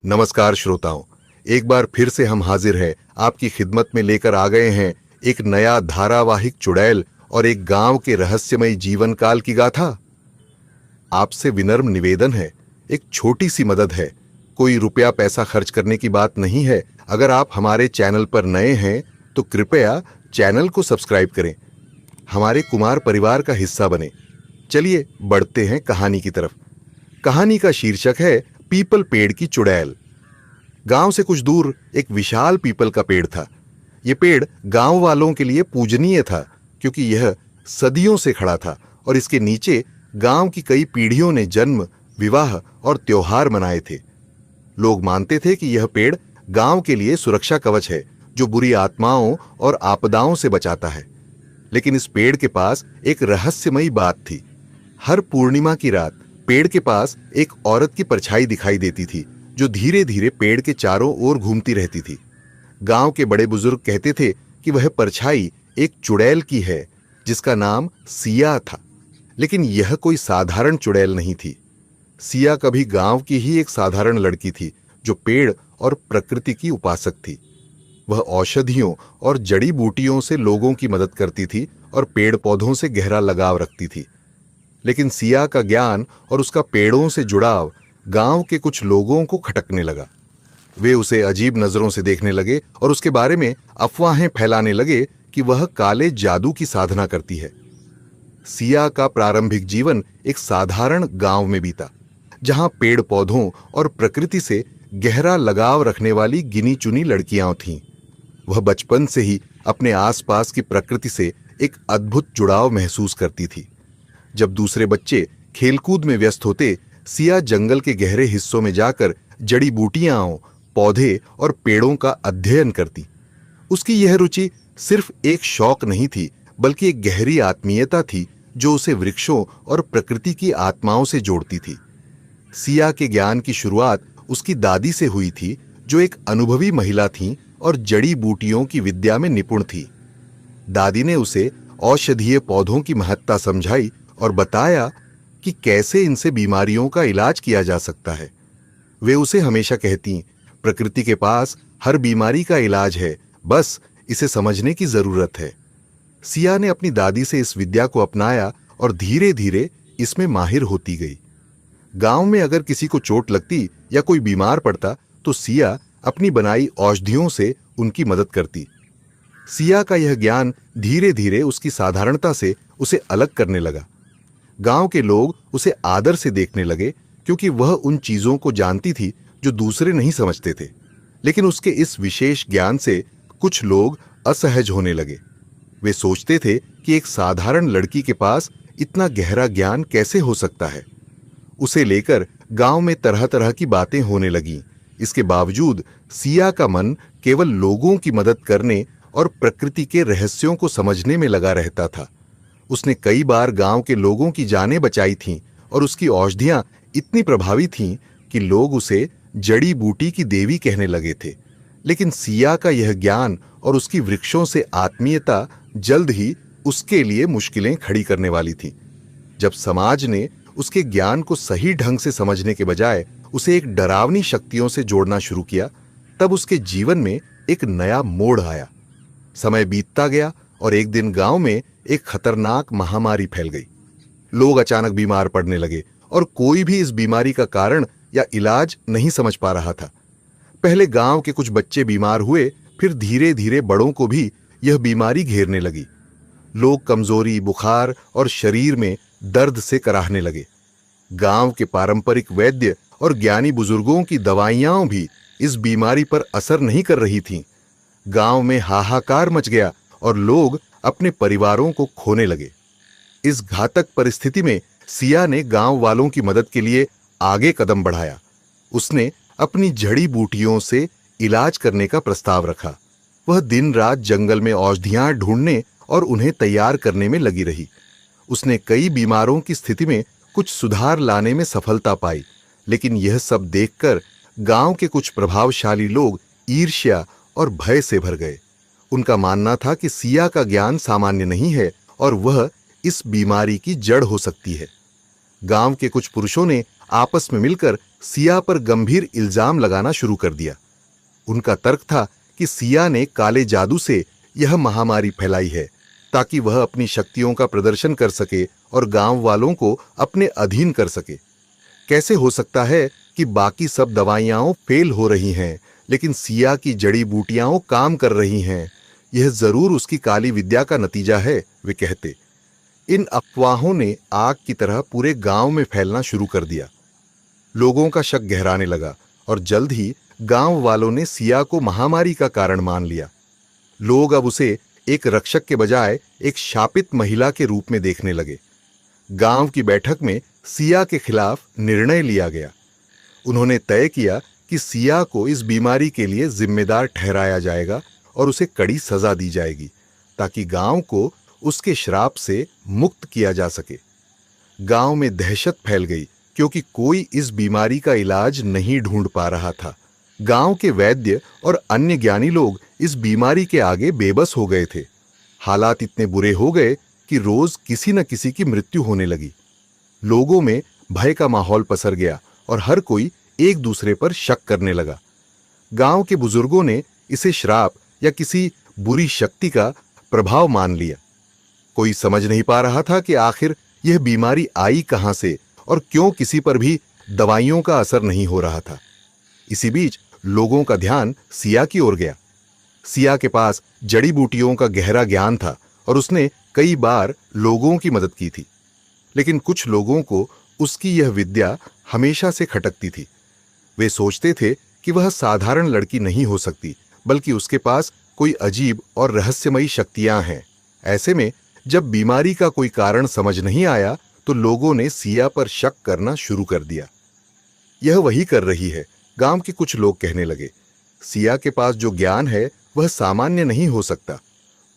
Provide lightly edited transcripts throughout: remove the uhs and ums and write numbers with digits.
नमस्कार श्रोताओं, एक बार फिर से हम हाजिर हैं आपकी खिदमत में लेकर आ गए हैं एक नया धारावाहिक चुड़ैल और एक गांव के रहस्यमय जीवन काल की गाथा। आपसे विनम्र निवेदन है, एक छोटी सी मदद है, कोई रुपया पैसा खर्च करने की बात नहीं है। अगर आप हमारे चैनल पर नए हैं तो कृपया चैनल को सब्सक्राइब करें, हमारे कुमार परिवार का हिस्सा बने। चलिए बढ़ते हैं कहानी की तरफ। कहानी का शीर्षक है पीपल पेड़ की चुड़ैल। गांव से कुछ दूर एक विशाल पीपल का पेड़ था। यह पेड़ गांव वालों के लिए पूजनीय था क्योंकि यह सदियों से खड़ा था और इसके नीचे गांव की कई पीढ़ियों ने जन्म, विवाह और त्योहार मनाए थे। लोग मानते थे कि यह पेड़ गांव के लिए सुरक्षा कवच है जो बुरी आत्माओं और आपदाओं से बचाता है। लेकिन इस पेड़ के पास एक रहस्यमयी बात थी। हर पूर्णिमा की रात पेड़ के पास एक औरत की परछाई दिखाई देती थी जो धीरे धीरे पेड़ के चारों ओर घूमती रहती थी। गांव के बड़े बुजुर्ग कहते थे कि वह परछाई एक चुड़ैल की है जिसका नाम सिया था। लेकिन यह कोई साधारण चुड़ैल नहीं थी। सिया कभी गांव की ही एक साधारण लड़की थी जो पेड़ और प्रकृति की उपासक थी। वह औषधियों और जड़ी बूटियों से लोगों की मदद करती थी और पेड़ पौधों से गहरा लगाव रखती थी। लेकिन सिया का ज्ञान और उसका पेड़ों से जुड़ाव गांव के कुछ लोगों को खटकने लगा। वे उसे अजीब नजरों से देखने लगे और उसके बारे में अफवाहें फैलाने लगे कि वह काले जादू की साधना करती है। सिया का प्रारंभिक जीवन एक साधारण गांव में बीता, जहां पेड़ पौधों और प्रकृति से गहरा लगाव रखने वाली गिनी चुनी लड़कियां थीं। वह बचपन से ही अपने आसपास की प्रकृति से एक अद्भुत जुड़ाव महसूस करती थी। जब दूसरे बच्चे खेलकूद में व्यस्त होते, सिया जंगल के गहरे हिस्सों में जाकर जड़ी बूटियां, पौधे और पेड़ों का अध्ययन करती। उसकी यह रुचि सिर्फ एक शौक नहीं थी, बल्कि एक गहरी आत्मीयता थी जो उसे वृक्षों और प्रकृति की आत्माओं से जोड़ती थी। सिया के ज्ञान की शुरुआत उसकी दादी से हुई थी, जो एक अनुभवी महिला थीं और जड़ी बूटियों की विद्या में निपुण थी। दादी ने उसे औषधीय पौधों की महत्ता समझाई और बताया कि कैसे इनसे बीमारियों का इलाज किया जा सकता है। वे उसे हमेशा कहती, प्रकृति के पास हर बीमारी का इलाज है, बस इसे समझने की जरूरत है। सिया ने अपनी दादी से इस विद्या को अपनाया और धीरे धीरे इसमें माहिर होती गई। गांव में अगर किसी को चोट लगती या कोई बीमार पड़ता तो सिया अपनी बनाई औषधियों से उनकी मदद करती। सिया का यह ज्ञान धीरे धीरे उसकी साधारणता से उसे अलग करने लगा। गांव के लोग उसे आदर से देखने लगे क्योंकि वह उन चीजों को जानती थी जो दूसरे नहीं समझते थे। लेकिन उसके इस विशेष ज्ञान से कुछ लोग असहज होने लगे। वे सोचते थे कि एक साधारण लड़की के पास इतना गहरा ज्ञान कैसे हो सकता है। उसे लेकर गांव में तरह तरह की बातें होने लगीं। इसके बावजूद सिया का मन केवल लोगों की मदद करने और प्रकृति के रहस्यों को समझने में लगा रहता था। उसने कई बार गांव के लोगों की जानें बचाई थीं और उसकी औषधियां इतनी प्रभावी थीं कि लोग उसे जड़ी बूटी की देवी कहने लगे थे। लेकिन सिया का यह ज्ञान और उसकी वृक्षों से आत्मीयता जल्द ही उसके लिए मुश्किलें खड़ी करने वाली थी। जब समाज ने उसके ज्ञान को सही ढंग से समझने के बजाय उसे एक डरावनी शक्तियों से जोड़ना शुरू किया, तब उसके जीवन में एक नया मोड़ आया। समय बीतता गया और एक दिन गांव में एक खतरनाक महामारी फैल गई। लोग अचानक बीमार पड़ने लगे और कोई भी इस बीमारी का कारण या इलाज नहीं समझ पा रहा था। पहले गांव के कुछ बच्चे बीमार हुए, फिर धीरे धीरे बड़ों को भी यह बीमारी घेरने लगी। लोग कमजोरी, बुखार और शरीर में दर्द से कराहने लगे। गांव के पारंपरिक वैद्य और ज्ञानी बुजुर्गों की दवाइयां भी इस बीमारी पर असर नहीं कर रही थीं। गांव में हाहाकार मच गया और लोग अपने परिवारों को खोने लगे। इस घातक परिस्थिति में सिया ने गांव वालों की मदद के लिए आगे कदम बढ़ाया। उसने अपनी जड़ी बूटियों से इलाज करने का प्रस्ताव रखा। वह दिन रात जंगल में औषधियां ढूंढने और उन्हें तैयार करने में लगी रही। उसने कई बीमारों की स्थिति में कुछ सुधार लाने में सफलता पाई। लेकिन यह सब देखकर गांव के कुछ प्रभावशाली लोग ईर्ष्या और भय से भर गए। उनका मानना था कि सिया का ज्ञान सामान्य नहीं है और वह इस बीमारी की जड़ हो सकती है। गांव के कुछ पुरुषों ने आपस में मिलकर सिया पर गंभीर इल्जाम लगाना शुरू कर दिया। उनका तर्क था कि सिया ने काले जादू से यह महामारी फैलाई है ताकि वह अपनी शक्तियों का प्रदर्शन कर सके और गांव वालों को अपने अधीन कर सके। कैसे हो सकता है कि बाकी सब दवाइयां फेल हो रही हैं लेकिन सिया की जड़ी बूटियां काम कर रही हैं? यह जरूर उसकी काली विद्या का नतीजा है, वे कहते। इन अफवाहों ने आग की तरह पूरे गांव में फैलना शुरू कर दिया। लोगों का शक गहराने लगा और जल्द ही गांव वालों ने सिया को महामारी का कारण मान लिया। लोग अब उसे एक रक्षक के बजाय एक शापित महिला के रूप में देखने लगे। गांव की बैठक में सिया के खिलाफ निर्णय लिया गया। उन्होंने तय किया कि सिया को इस बीमारी के लिए जिम्मेदार ठहराया जाएगा और उसे कड़ी सजा दी जाएगी ताकि गांव को उसके श्राप से मुक्त किया जा सके। गांव में दहशत फैल गई क्योंकि कोई इस बीमारी का इलाज नहीं ढूंढ पा रहा था। गांव के वैद्य और अन्य ज्ञानी लोग इस बीमारी के आगे बेबस हो गए थे। हालात इतने बुरे हो गए कि रोज किसी न किसी की मृत्यु होने लगी। लोगों में भय का माहौल पसर गया और हर कोई एक दूसरे पर शक करने लगा। गांव के बुजुर्गों ने इसे श्राप या किसी बुरी शक्ति का प्रभाव मान लिया। कोई समझ नहीं पा रहा था कि आखिर यह बीमारी आई कहां से और क्यों किसी पर भी दवाइयों का असर नहीं हो रहा था। इसी बीच लोगों का ध्यान सिया की ओर गया। सिया के पास जड़ी बूटियों का गहरा ज्ञान था और उसने कई बार लोगों की मदद की थी, लेकिन कुछ लोगों को उसकी यह विद्या हमेशा से खटकती थी। वे सोचते थे कि वह साधारण लड़की नहीं हो सकती, बल्कि उसके पास कोई अजीब और रहस्यमयी शक्तियां हैं। ऐसे में जब बीमारी का कोई कारण समझ नहीं आया तो लोगों ने सिया पर शक करना शुरू कर दिया। यह वही कर रही है, गांव के कुछ लोग कहने लगे। सिया के पास जो ज्ञान है वह सामान्य नहीं हो सकता।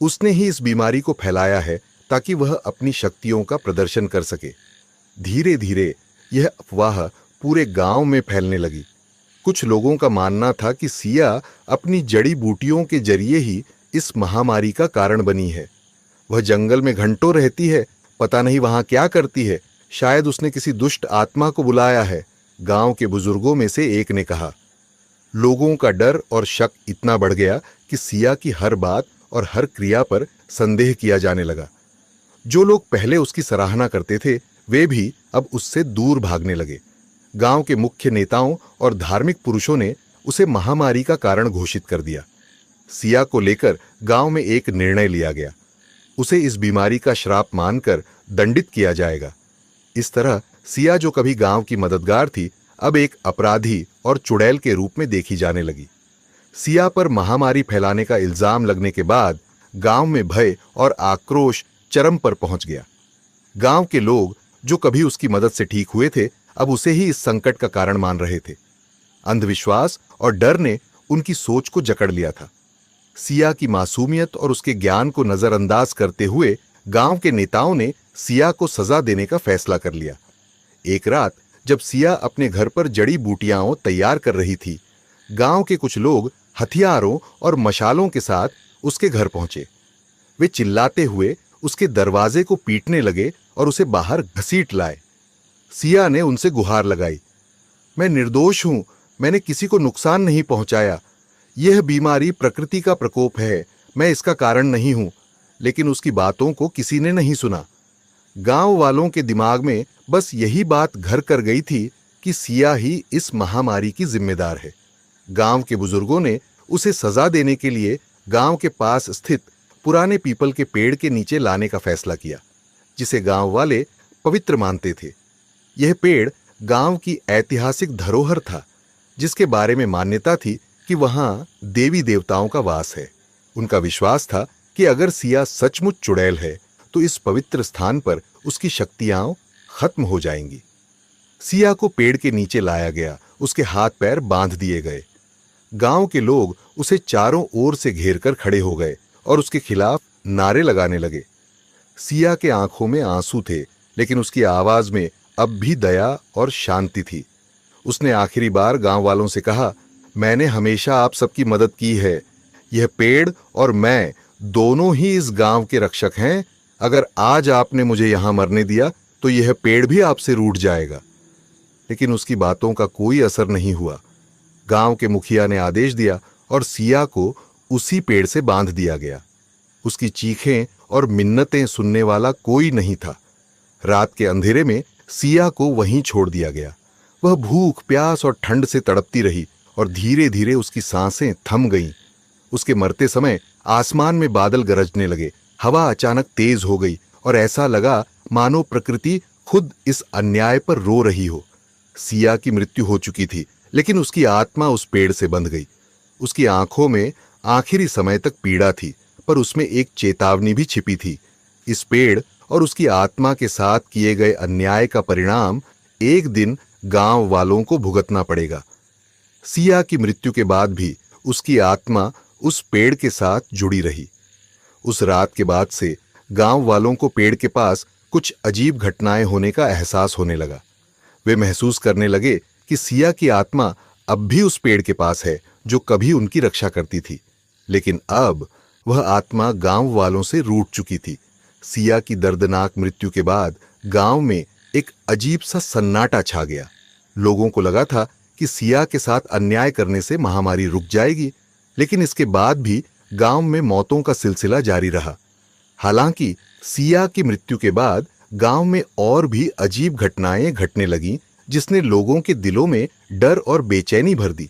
उसने ही इस बीमारी को फैलाया है ताकि वह अपनी शक्तियों का प्रदर्शन कर सके। धीरे धीरे यह अफवाह पूरे गांव में फैलने लगी। कुछ लोगों का मानना था कि सिया अपनी जड़ी बूटियों के जरिए ही इस महामारी का कारण बनी है। वह जंगल में घंटों रहती है, पता नहीं वहां क्या करती है। शायद उसने किसी दुष्ट आत्मा को बुलाया है, गांव के बुजुर्गों में से एक ने कहा। लोगों का डर और शक इतना बढ़ गया कि सिया की हर बात और हर क्रिया पर संदेह किया जाने लगा। जो लोग पहले उसकी सराहना करते थे वे भी अब उससे दूर भागने लगे। गांव के मुख्य नेताओं और धार्मिक पुरुषों ने उसे महामारी का कारण घोषित कर दिया। सिया को लेकर गांव में एक निर्णय लिया गया। उसे इस बीमारी का श्राप मानकर दंडित किया जाएगा। इस तरह सिया, जो कभी गांव की मददगार थी, अब एक अपराधी और चुड़ैल के रूप में देखी जाने लगी। सिया पर महामारी फैलाने का इल्जाम लगने के बाद गांव में भय और आक्रोश चरम पर पहुंच गया। गांव के लोग जो कभी उसकी मदद से ठीक हुए थे, अब उसे ही इस संकट का कारण मान रहे थे। अंधविश्वास और डर ने उनकी सोच को जकड़ लिया था। सिया की मासूमियत और उसके ज्ञान को नजरअंदाज करते हुए गांव के नेताओं ने सिया को सजा देने का फैसला कर लिया। एक रात जब सिया अपने घर पर जड़ी बूटियां तैयार कर रही थी, गांव के कुछ लोग हथियारों और मशालों के साथ उसके घर पहुंचे। वे चिल्लाते हुए उसके दरवाजे को पीटने लगे और उसे बाहर घसीट लाए। सिया ने उनसे गुहार लगाई, मैं निर्दोष हूं, मैंने किसी को नुकसान नहीं पहुंचाया। यह बीमारी प्रकृति का प्रकोप है, मैं इसका कारण नहीं हूं। लेकिन उसकी बातों को किसी ने नहीं सुना। गांव वालों के दिमाग में बस यही बात घर कर गई थी कि सिया ही इस महामारी की जिम्मेदार है। गांव के बुजुर्गों ने उसे सजा देने के लिए गांव के पास स्थित पुराने पीपल के पेड़ के नीचे लाने का फैसला किया, जिसे गांव वाले पवित्र मानते थे। यह पेड़ गांव की ऐतिहासिक धरोहर था, जिसके बारे में मान्यता थी कि वहां देवी देवताओं का वास है। उनका विश्वास था कि अगर सिया सचमुच चुड़ैल है तो इस पवित्र स्थान पर उसकी शक्तियां खत्म हो जाएंगी। सिया को पेड़ के नीचे लाया गया, उसके हाथ पैर बांध दिए गए। गांव के लोग उसे चारों ओर से घेर कर खड़े हो गए और उसके खिलाफ नारे लगाने लगे। सिया के आंखों में आंसू थे, लेकिन उसकी आवाज में अब भी दया और शांति थी। उसने आखिरी बार गांव वालों से कहा, मैंने हमेशा आप सबकी मदद की है। यह पेड़ और मैं दोनों ही इस गांव के रक्षक हैं। अगर आज आपने मुझे यहां मरने दिया तो यह पेड़ भी आपसे रूठ जाएगा। लेकिन उसकी बातों का कोई असर नहीं हुआ। गांव के मुखिया ने आदेश दिया और सिया को उसी पेड़ से बांध दिया गया। उसकी चीखें और मिन्नतें सुनने वाला कोई नहीं था। रात के अंधेरे में सिया को वहीं छोड़ दिया गया। वह भूख, प्यास और ठंड से तड़पती रही और धीरे धीरे उसकी सांसें थम गईं। उसके मरते समय आसमान में बादल गरजने लगे, हवा अचानक तेज हो गई और ऐसा लगा मानो प्रकृति खुद इस अन्याय पर रो रही हो। सिया की मृत्यु हो चुकी थी, लेकिन उसकी आत्मा उस पेड़ से बंध गई। उसकी आंखों में आखिरी समय तक पीड़ा थी, पर उसमें एक चेतावनी भी छिपी थी। इस पेड़ और उसकी आत्मा के साथ किए गए अन्याय का परिणाम एक दिन गांव वालों को भुगतना पड़ेगा। सिया की मृत्यु के बाद भी उसकी आत्मा उस पेड़ के साथ जुड़ी रही। उस रात के बाद से गांव वालों को पेड़ के पास कुछ अजीब घटनाएं होने का एहसास होने लगा। वे महसूस करने लगे कि सिया की आत्मा अब भी उस पेड़ के पास है जो कभी उनकी रक्षा करती थी, लेकिन अब वह आत्मा गांव वालों से रूठ चुकी थी। सिया की दर्दनाक मृत्यु के बाद गांव में एक अजीब सा सन्नाटा छा गया। लोगों को लगा था कि सिया के साथ अन्याय करने से महामारी रुक जाएगी, लेकिन इसके बाद भी गांव में मौतों का सिलसिला जारी रहा। हालांकि सिया की मृत्यु के बाद गांव में और भी अजीब घटनाएं घटने लगीं, जिसने लोगों के दिलों में डर और बेचैनी भर दी।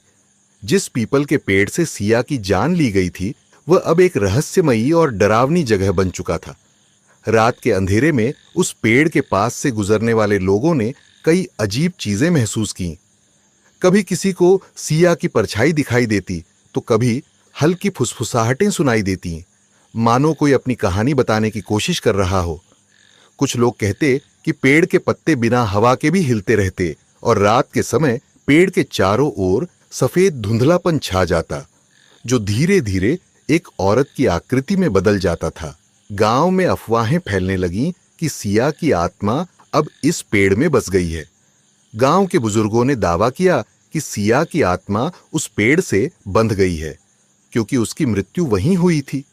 जिस पीपल के पेड़ से सिया की जान ली गई थी, वह अब एक रहस्यमयी और डरावनी जगह बन चुका था। रात के अंधेरे में उस पेड़ के पास से गुजरने वाले लोगों ने कई अजीब चीजें महसूस की। कभी किसी को सिया की परछाई दिखाई देती, तो कभी हल्की फुसफुसाहटें सुनाई देती, मानो कोई अपनी कहानी बताने की कोशिश कर रहा हो। कुछ लोग कहते कि पेड़ के पत्ते बिना हवा के भी हिलते रहते और रात के समय पेड़ के चारों ओर सफेद धुंधलापन छा जाता, जो धीरे धीरे एक औरत की आकृति में बदल जाता था। गांव में अफवाहें फैलने लगीं कि सिया की आत्मा अब इस पेड़ में बस गई है। गांव के बुजुर्गों ने दावा किया कि सिया की आत्मा उस पेड़ से बंध गई है, क्योंकि उसकी मृत्यु वहीं हुई थी।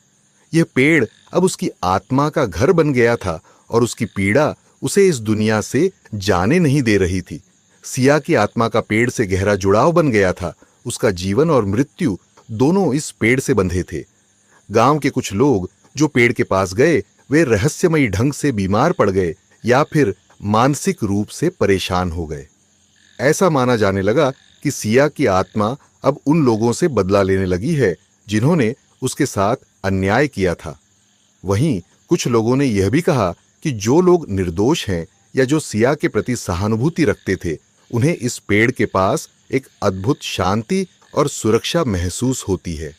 यह पेड़ अब उसकी आत्मा का घर बन गया था और उसकी पीड़ा उसे इस दुनिया से जाने नहीं दे रही थी। सिया की आत्मा का पेड़ से गहरा जुड़ाव बन गया था। उसका जीवन और मृत्यु दोनों इस पेड़ से बंधे थे। गांव के कुछ लोग जो पेड़ के पास गए, वे रहस्यमयी ढंग से बीमार पड़ गए या फिर मानसिक रूप से परेशान हो गए। ऐसा माना जाने लगा कि सिया की आत्मा अब उन लोगों से बदला लेने लगी है जिन्होंने उसके साथ अन्याय किया था। वहीं कुछ लोगों ने यह भी कहा कि जो लोग निर्दोष हैं या जो सिया के प्रति सहानुभूति रखते थे, उन्हें इस पेड़ के पास एक अद्भुत शांति और सुरक्षा महसूस होती है।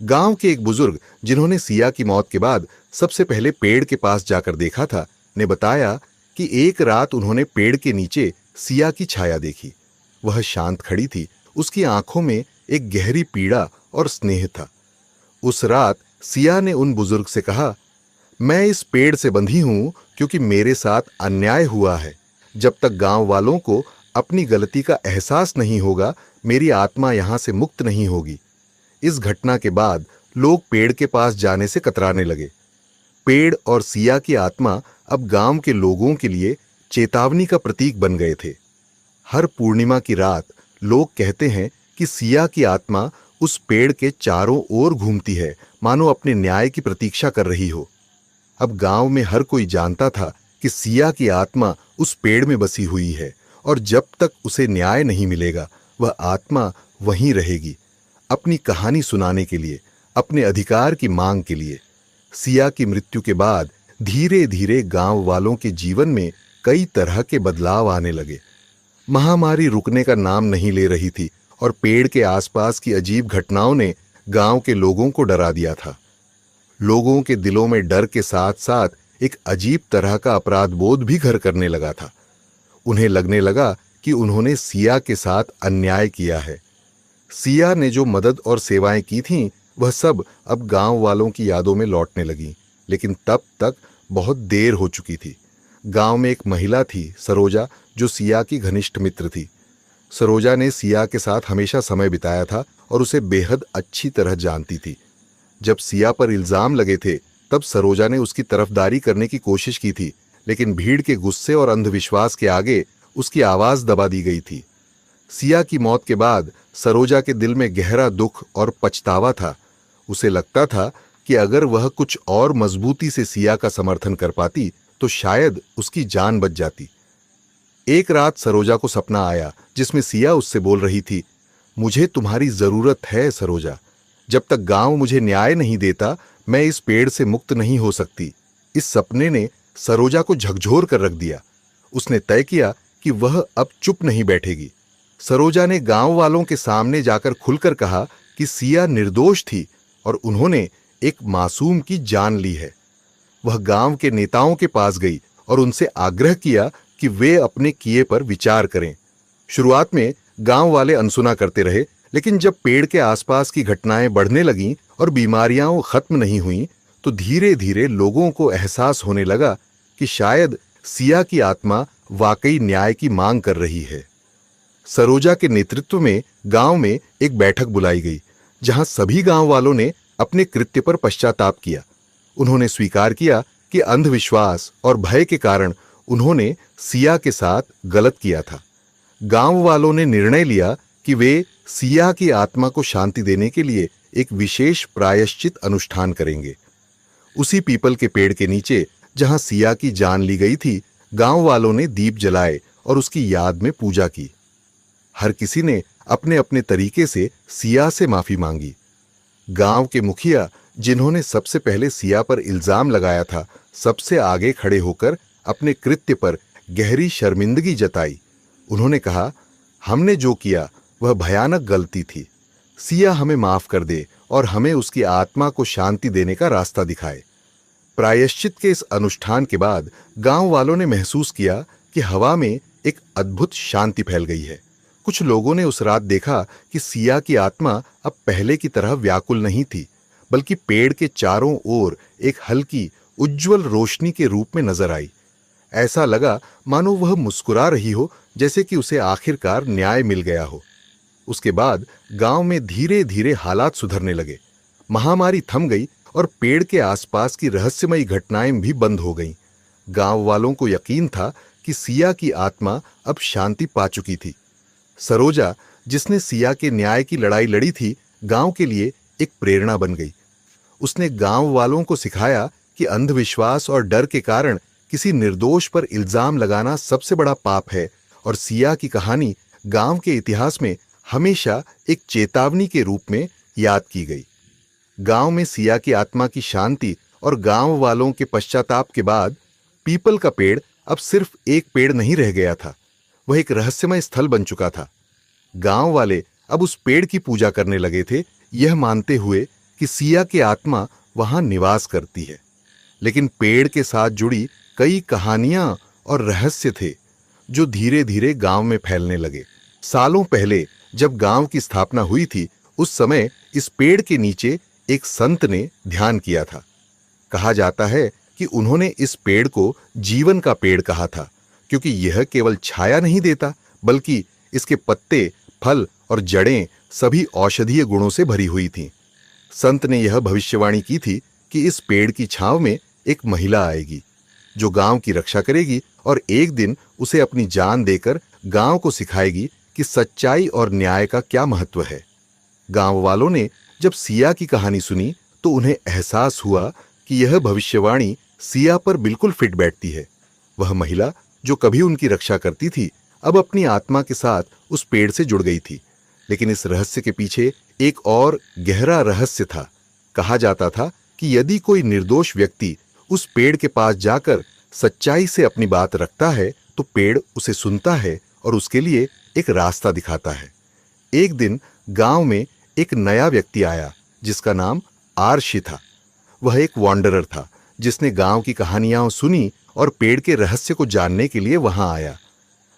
गांव के एक बुजुर्ग, जिन्होंने सिया की मौत के बाद सबसे पहले पेड़ के पास जाकर देखा था, ने बताया कि एक रात उन्होंने पेड़ के नीचे सिया की छाया देखी। वह शांत खड़ी थी, उसकी आंखों में एक गहरी पीड़ा और स्नेह था। उस रात सिया ने उन बुजुर्ग से कहा, मैं इस पेड़ से बंधी हूं क्योंकि मेरे साथ अन्याय हुआ है। जब तक गांव वालों को अपनी गलती का एहसास नहीं होगा, मेरी आत्मा यहां से मुक्त नहीं होगी। इस घटना के बाद लोग पेड़ के पास जाने से कतराने लगे। पेड़ और सिया की आत्मा अब गांव के लोगों के लिए चेतावनी का प्रतीक बन गए थे। हर पूर्णिमा की रात लोग कहते हैं कि सिया की आत्मा उस पेड़ के चारों ओर घूमती है, मानो अपने न्याय की प्रतीक्षा कर रही हो। अब गांव में हर कोई जानता था कि सिया की आत्मा उस पेड़ में बसी हुई है और जब तक उसे न्याय नहीं मिलेगा, वह आत्मा वहीं रहेगी, अपनी कहानी सुनाने के लिए, अपने अधिकार की मांग के लिए। सिया की मृत्यु के बाद धीरे धीरे गांव वालों के जीवन में कई तरह के बदलाव आने लगे। महामारी रुकने का नाम नहीं ले रही थी और पेड़ के आसपास की अजीब घटनाओं ने गांव के लोगों को डरा दिया था। लोगों के दिलों में डर के साथ साथ एक अजीब तरह का अपराध बोध भी घर करने लगा था। उन्हें लगने लगा कि उन्होंने सिया के साथ अन्याय किया है। सिया ने जो मदद और सेवाएं की थीं, वह सब अब गांव वालों की यादों में लौटने लगीं, लेकिन तब तक बहुत देर हो चुकी थी। गांव में एक महिला थी, सरोजा, जो सिया की घनिष्ठ मित्र थी। सरोजा ने सिया के साथ हमेशा समय बिताया था और उसे बेहद अच्छी तरह जानती थी। जब सिया पर इल्जाम लगे थे, तब सरोजा ने उसकी तरफदारी करने की कोशिश की थी, लेकिन भीड़ के गुस्से और अंधविश्वास के आगे उसकी आवाज दबा दी गई थी। सिया की मौत के बाद सरोजा के दिल में गहरा दुख और पछतावा था। उसे लगता था कि अगर वह कुछ और मजबूती से सिया का समर्थन कर पाती तो शायद उसकी जान बच जाती। एक रात सरोजा को सपना आया जिसमें सिया उससे बोल रही थी, मुझे तुम्हारी जरूरत है सरोजा। जब तक गांव मुझे न्याय नहीं देता मैं इस पेड़ से मुक्त नहीं हो सकती। इस सपने ने सरोजा को झकझोर कर रख दिया। उसने तय किया कि वह अब चुप नहीं बैठेगी। सरोजा ने गांव वालों के सामने जाकर खुलकर कहा कि सिया निर्दोष थी और उन्होंने एक मासूम की जान ली है। वह गांव के नेताओं के पास गई और उनसे आग्रह किया कि वे अपने किए पर विचार करें। शुरुआत में गांव वाले अनसुना करते रहे, लेकिन जब पेड़ के आसपास की घटनाएं बढ़ने लगीं और बीमारियां खत्म नहीं हुईं, तो धीरे धीरे लोगों को एहसास होने लगा कि शायद सिया की आत्मा वाकई न्याय की मांग कर रही है। सरोजा के नेतृत्व में गांव में एक बैठक बुलाई गई, जहां सभी गांव वालों ने अपने कृत्य पर पश्चाताप किया। उन्होंने स्वीकार किया कि अंधविश्वास और भय के कारण उन्होंने सिया के साथ गलत किया था। गांव वालों ने निर्णय लिया कि वे सिया की आत्मा को शांति देने के लिए एक विशेष प्रायश्चित अनुष्ठान करेंगे। उसी पीपल के पेड़ के नीचे जहां सिया की जान ली गई थी, गांव वालों ने दीप जलाए और उसकी याद में पूजा की। हर किसी ने अपने अपने तरीके से सिया से माफी मांगी। गांव के मुखिया, जिन्होंने सबसे पहले सिया पर इल्जाम लगाया था, सबसे आगे खड़े होकर अपने कृत्य पर गहरी शर्मिंदगी जताई। उन्होंने कहा, हमने जो किया वह भयानक गलती थी। सिया हमें माफ कर दे और हमें उसकी आत्मा को शांति देने का रास्ता दिखाए। प्रायश्चित के इस अनुष्ठान के बाद गांव वालों ने महसूस किया कि हवा में एक अद्भुत शांति फैल गई है। कुछ लोगों ने उस रात देखा कि सिया की आत्मा अब पहले की तरह व्याकुल नहीं थी, बल्कि पेड़ के चारों ओर एक हल्की उज्ज्वल रोशनी के रूप में नजर आई। ऐसा लगा मानो वह मुस्कुरा रही हो, जैसे कि उसे आखिरकार न्याय मिल गया हो। उसके बाद गांव में धीरे धीरे हालात सुधरने लगे। महामारी थम गई और पेड़ के आसपास की रहस्यमयी घटनाएं भी बंद हो गईं। गांव वालों को यकीन था कि सिया की आत्मा अब शांति पा चुकी थी। सरोजा, जिसने सिया के न्याय की लड़ाई लड़ी थी, गांव के लिए एक प्रेरणा बन गई। उसने गांव वालों को सिखाया कि अंधविश्वास और डर के कारण किसी निर्दोष पर इल्जाम लगाना सबसे बड़ा पाप है, और सिया की कहानी गांव के इतिहास में हमेशा एक चेतावनी के रूप में याद की गई। गांव में सिया की आत्मा की शांति और गांव वालों के पश्चाताप के बाद पीपल का पेड़ अब सिर्फ एक पेड़ नहीं रह गया था, वह एक रहस्यमय स्थल बन चुका था। गांव वाले अब उस पेड़ की पूजा करने लगे थे, यह मानते हुए कि सिया की आत्मा वहां निवास करती है। लेकिन पेड़ के साथ जुड़ी कई कहानियां और रहस्य थे जो धीरे धीरे गांव में फैलने लगे। सालों पहले जब गांव की स्थापना हुई थी, उस समय इस पेड़ के नीचे एक संत ने ध्यान किया था। कहा जाता है कि उन्होंने इस पेड़ को जीवन का पेड़ कहा था, क्योंकि यह केवल छाया नहीं देता, बल्कि इसके पत्ते, फल और जड़ें सभी औषधीय गुणों से भरी हुई थीं। संत ने यह भविष्यवाणी की थी कि इस पेड़ की छांव में एक महिला आएगी जो गांव की रक्षा करेगी और एक दिन उसे अपनी जान देकर गांव को सिखाएगी कि सच्चाई और न्याय का क्या महत्व है। गांव वालों ने जब सिया की कहानी सुनी तो उन्हें एहसास हुआ कि यह भविष्यवाणी सिया पर बिल्कुल फिट बैठती है। वह महिला जो कभी उनकी रक्षा करती थी, अब अपनी आत्मा के साथ उस पेड़ से जुड़ गई थी। लेकिन इस रहस्य के पीछे एक और गहरा रहस्य था। कहा जाता था कि यदि कोई निर्दोष व्यक्ति उस पेड़ के पास जाकर सच्चाई से अपनी बात रखता है, तो पेड़ उसे सुनता है और उसके लिए एक रास्ता दिखाता है। एक दिन गांव में एक नया व्यक्ति आया जिसका नाम आरशी था। वह एक वॉन्डरर था जिसने गांव की कहानियां सुनी और पेड़ के रहस्य को जानने के लिए वहां आया।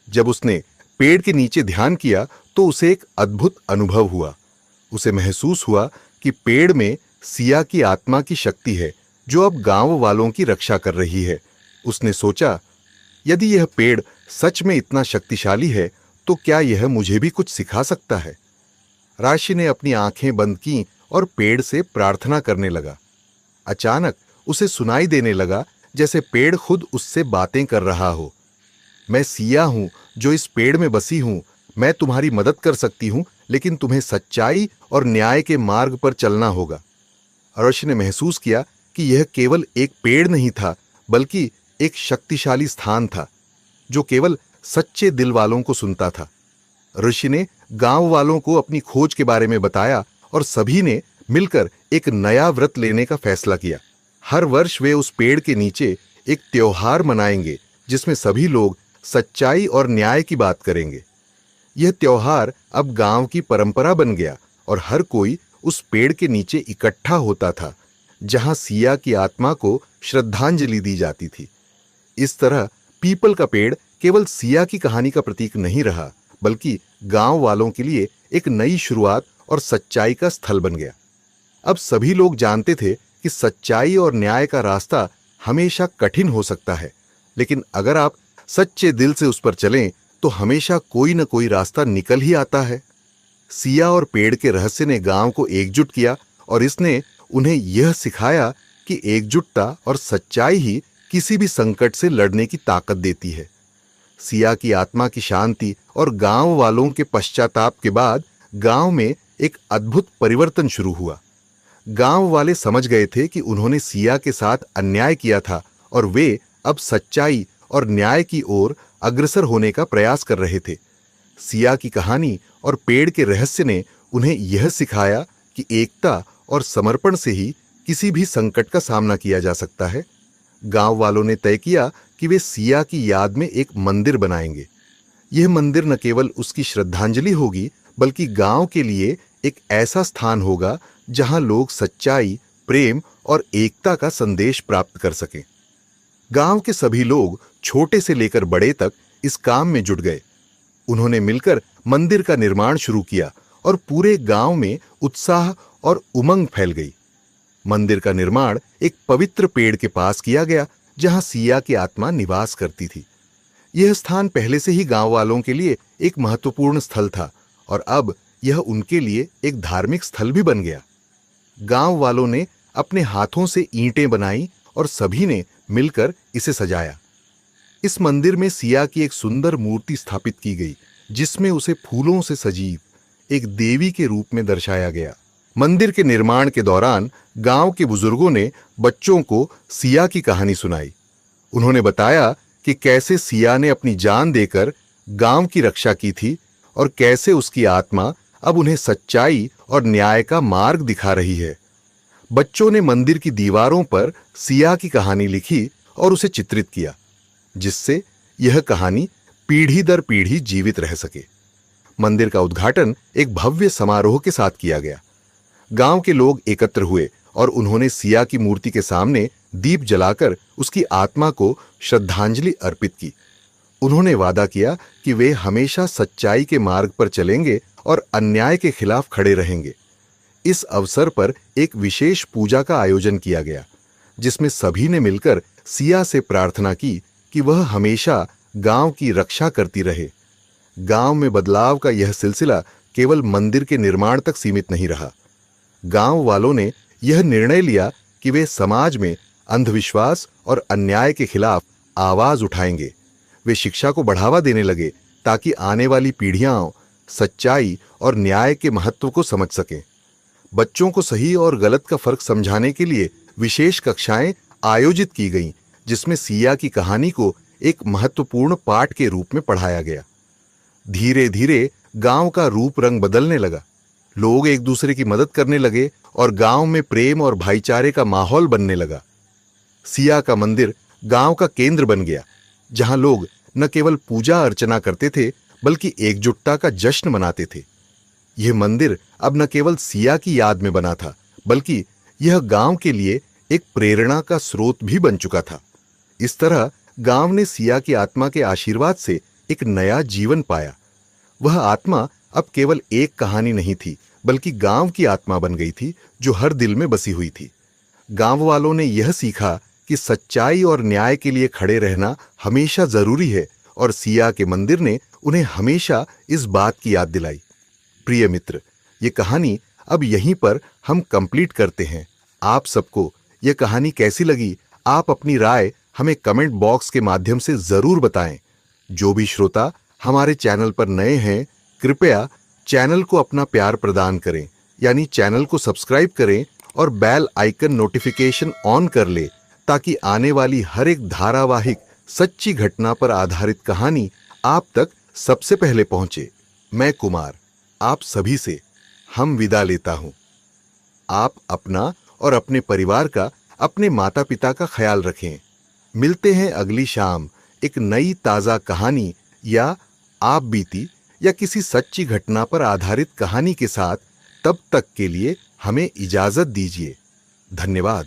जब उसने पेड़ के नीचे ध्यान किया तो उसे एक अद्भुत अनुभव हुआ। उसे महसूस हुआ कि पेड़ में सिया की आत्मा की शक्ति है जो अब गांव वालों की रक्षा कर रही है। उसने सोचा, यदि यह पेड़ सच में इतना शक्तिशाली है तो क्या यह मुझे भी कुछ सिखा सकता है। राशि ने अपनी आंखें बंद की और पेड़ से प्रार्थना करने लगा। अचानक उसे सुनाई देने लगा जैसे पेड़ खुद उससे बातें कर रहा हो। मैं सिया हूं जो इस पेड़ में बसी हूं। मैं तुम्हारी मदद कर सकती हूं, लेकिन तुम्हें सच्चाई और न्याय के मार्ग पर चलना होगा। ऋषि ने महसूस किया कि यह केवल एक पेड़ नहीं था, बल्कि एक शक्तिशाली स्थान था जो केवल सच्चे दिल वालों को सुनता था। ऋषि ने गांव वालों को अपनी खोज के बारे में बताया और सभी ने मिलकर एक नया व्रत लेने का फैसला किया। हर वर्ष वे उस पेड़ के नीचे एक त्योहार मनाएंगे जिसमें सभी लोग सच्चाई और न्याय की बात करेंगे। यह त्योहार अब गांव की परंपरा बन गया और हर कोई उस पेड़ के नीचे इकट्ठा होता था, जहां सिया की आत्मा को श्रद्धांजलि दी जाती थी। इस तरह पीपल का पेड़ केवल सिया की कहानी का प्रतीक नहीं रहा, बल्कि गांव वालों के लिए एक नई शुरुआत और सच्चाई का स्थल बन गया। अब सभी लोग जानते थे कि सच्चाई और न्याय का रास्ता हमेशा कठिन हो सकता है, लेकिन अगर आप सच्चे दिल से उस पर चलें तो हमेशा कोई न कोई रास्ता निकल ही आता है। सिया और पेड़ के रहस्य ने गांव को एकजुट किया और इसने उन्हें यह सिखाया कि एकजुटता और सच्चाई ही किसी भी संकट से लड़ने की ताकत देती है। सिया की आत्मा की शांति और गांव वालों के पश्चाताप के बाद गांव में एक अद्भुत परिवर्तन शुरू हुआ। गांव वाले समझ गए थे कि उन्होंने सिया के साथ अन्याय किया था और वे अब सच्चाई और न्याय की ओर अग्रसर होने का प्रयास कर रहे थे। सिया की कहानी और पेड़ के रहस्य ने उन्हें यह सिखाया कि एकता और समर्पण से ही किसी भी संकट का सामना किया जा सकता है। गांव वालों ने तय किया कि वे सिया की याद में एक मंदिर बनाएंगे। यह मंदिर न केवल उसकी श्रद्धांजलि होगी, बल्कि गांव के लिए एक ऐसा स्थान होगा जहां लोग सच्चाई, प्रेम और एकता का संदेश प्राप्त कर सकें। गांव के सभी लोग छोटे से लेकर बड़े तक इस काम में जुट गए। उन्होंने मिलकर मंदिर का निर्माण शुरू किया और पूरे गांव में उत्साह और उमंग फैल गई। मंदिर का निर्माण एक पवित्र पेड़ के पास किया गया जहां सिया की आत्मा निवास करती थी। यह स्थान पहले से ही गांव वालों के लिए एक महत्वपूर्ण स्थल था और अब यह उनके लिए एक धार्मिक स्थल भी बन गया। गांव वालों ने अपने हाथों से ईंटें बनाई और सभी ने मिलकर इसे सजाया। इस मंदिर में सिया की एक सुंदर मूर्ति स्थापित की गई, जिसमें उसे फूलों से सजीव एक देवी के रूप में दर्शाया गया। मंदिर के निर्माण के दौरान गांव के बुजुर्गों ने बच्चों को सिया की कहानी सुनाई। उन्होंने बताया कि कैसे सिया ने अपनी जान देकर गांव की रक्षा की थी और कैसे उसकी आत्मा अब उन्हें सच्चाई और न्याय का मार्ग दिखा रही है। बच्चों ने मंदिर की दीवारों पर सिया की कहानी लिखी और उसे चित्रित किया, जिससे यह कहानी पीढ़ी दर पीढ़ी जीवित रह सके। मंदिर का उद्घाटन एक भव्य समारोह के साथ किया गया। गांव के लोग एकत्र हुए और उन्होंने सिया की मूर्ति के सामने दीप जलाकर उसकी आत्मा को श्रद्धांजलि अर्पित की। उन्होंने वादा किया कि वे हमेशा सच्चाई के मार्ग पर चलेंगे और अन्याय के खिलाफ खड़े रहेंगे। इस अवसर पर एक विशेष पूजा का आयोजन किया गया, जिसमें सभी ने मिलकर सिया से प्रार्थना की कि वह हमेशा गांव की रक्षा करती रहे। गांव में बदलाव का यह सिलसिला केवल मंदिर के निर्माण तक सीमित नहीं रहा। गांव वालों ने यह निर्णय लिया कि वे समाज में अंधविश्वास और अन्याय के खिलाफ आवाज उठाएंगे। वे शिक्षा को बढ़ावा देने लगे ताकि आने वाली पीढ़ियां सच्चाई और न्याय के महत्व को समझ सकें। बच्चों को सही और गलत का फर्क समझाने के लिए विशेष कक्षाएं आयोजित की गईं, जिसमें सिया की कहानी को एक महत्वपूर्ण पाठ के रूप में पढ़ाया गया। धीरे धीरे गांव का रूप रंग बदलने लगा। लोग एक दूसरे की मदद करने लगे और गांव में प्रेम और भाईचारे का माहौल बनने लगा। सिया का मंदिर गांव का केंद्र बन गया, जहां लोग न केवल पूजा अर्चना करते थे, बल्कि एकजुटता का जश्न मनाते थे। यह मंदिर अब न केवल सिया की याद में बना था, बल्कि यह गांव के लिए एक प्रेरणा का स्रोत भी बन चुका था। इस तरह गांव ने सिया की आत्मा के आशीर्वाद से एक नया जीवन पाया। वह आत्मा अब केवल एक कहानी नहीं थी, बल्कि गांव की आत्मा बन गई थी, जो हर दिल में बसी हुई थी। गांव वालों ने यह सीखा कि सच्चाई और न्याय के लिए खड़े रहना हमेशा जरूरी है, और सिया के मंदिर ने उन्हें हमेशा इस बात की याद दिलाई। प्रिय मित्र, ये कहानी अब यहीं पर हम कंप्लीट करते हैं। आप सबको यह कहानी कैसी लगी? आप अपनी राय हमें कमेंट बॉक्स के माध्यम से जरूर बताएं। जो भी श्रोता हमारे चैनल पर नए हैं, कृपया चैनल को अपना प्यार प्रदान करें, यानी चैनल को सब्सक्राइब करें और बेल आइकन नोटिफिकेशन ऑन कर ले, ताकि आने वाली हर एक धारावाहिक सच्ची घटना पर आधारित कहानी आप तक सबसे पहले पहुंचे। मैं कुमार आप सभी से हम विदा लेता हूं। आप अपना और अपने परिवार का, अपने माता पिता का ख्याल रखें। मिलते हैं अगली शाम एक नई ताजा कहानी या आप बीती या किसी सच्ची घटना पर आधारित कहानी के साथ। तब तक के लिए हमें इजाजत दीजिए। धन्यवाद।